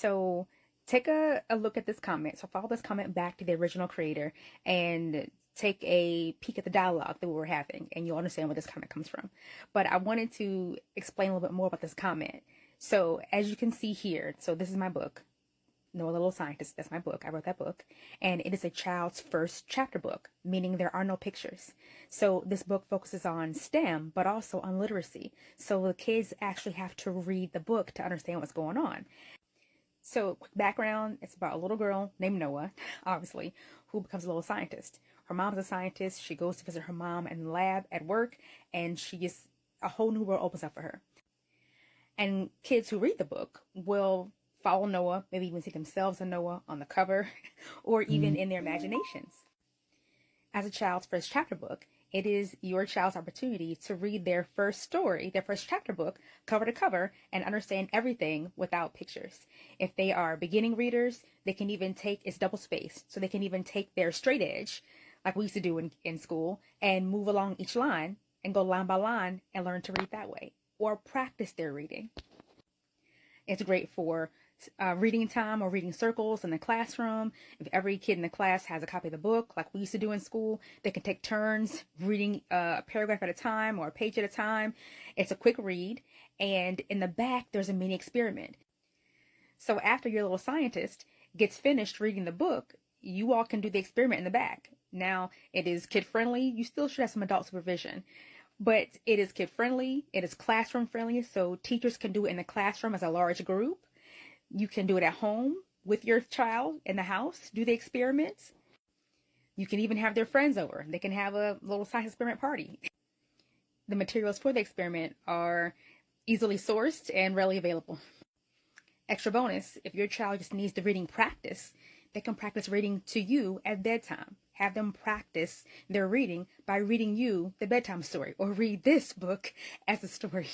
So take a look at this comment. So follow this comment back to the original creator and take a peek at the dialogue that we were having, and you'll understand where this comment comes from. But I wanted to explain a little bit more about this comment. So as you can see here, so this is my book, Noah Little Scientist. That's my book. I wrote that book. And it is a child's first chapter book, meaning there are no pictures. So this book focuses on STEM, but also on literacy. So the kids actually have to read the book to understand what's going on. So quick background, it's about a little girl named Noah, obviously, who becomes a little scientist. Her mom's a scientist. She goes to visit her mom in the lab at work, and she gets a whole new world opens up for her. And kids who read the book will follow Noah, maybe even see themselves in Noah on the cover, or even in their imaginations. As a child's first chapter book, it is your child's opportunity to read their first story, their first chapter book, cover to cover, and understand everything without pictures. If they are beginning readers, they can even take, it's double spaced, so they can even take their straight edge, like we used to do in school, and move along each line and go line by line and learn to read that way, or practice their reading. It's great for reading time or reading circles in the classroom. If every kid in the class has a copy of the book, like we used to do in school, they can take turns reading a paragraph at a time or a page at a time. It's a quick read. And in the back, there's a mini experiment. So after your little scientist gets finished reading the book, you all can do the experiment in the back. Now, it is kid friendly. You still should have some adult supervision. But it is kid friendly. It is classroom friendly. So teachers can do it in the classroom as a large group. You can do it at home with your child in the house, do the experiments. You can even have their friends over. They can have a little science experiment party. The materials for the experiment are easily sourced and readily available. Extra bonus, if your child just needs the reading practice, they can practice reading to you at bedtime. Have them practice their reading by reading you the bedtime story, or read this book as a story.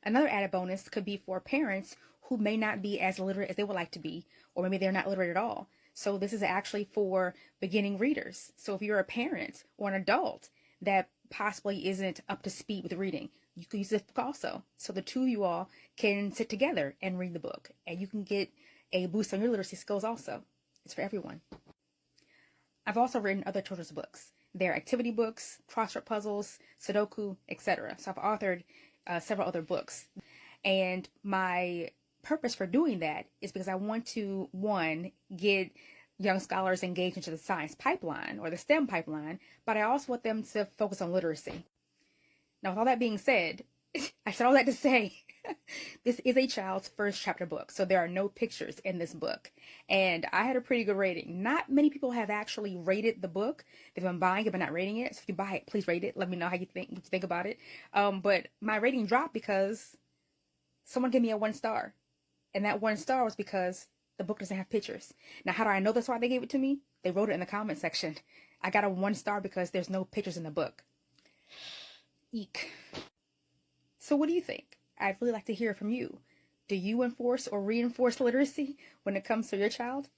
Another added bonus could be for parents who may not be as literate as they would like to be, or maybe they're not literate at all. So this is actually for beginning readers. So if you're a parent or an adult that possibly isn't up to speed with reading, you can use this book also. So the two of you all can sit together and read the book, and you can get a boost on your literacy skills also. It's for everyone. I've also written other children's books. They're activity books, crossword puzzles, Sudoku, etc. So I've authored several other books. And my purpose for doing that is because I want to, one, get young scholars engaged into the science pipeline or the STEM pipeline, but I also want them to focus on literacy. Now, with all that being said, I said all that to say, this is a child's first chapter book, so there are no pictures in this book. And I had a pretty good rating. Not many people have actually rated the book. They've been buying it, but not rating it. So if you buy it, please rate it. Let me know how you think about it. But my rating dropped because someone gave me a 1 star. And that 1 star was because the book doesn't have pictures. Now, how do I know that's why they gave it to me? They wrote it in the comment section. I got a 1 star because there's no pictures in the book. Eek. So what do you think? I'd really like to hear from you. Do you enforce or reinforce literacy when it comes to your child?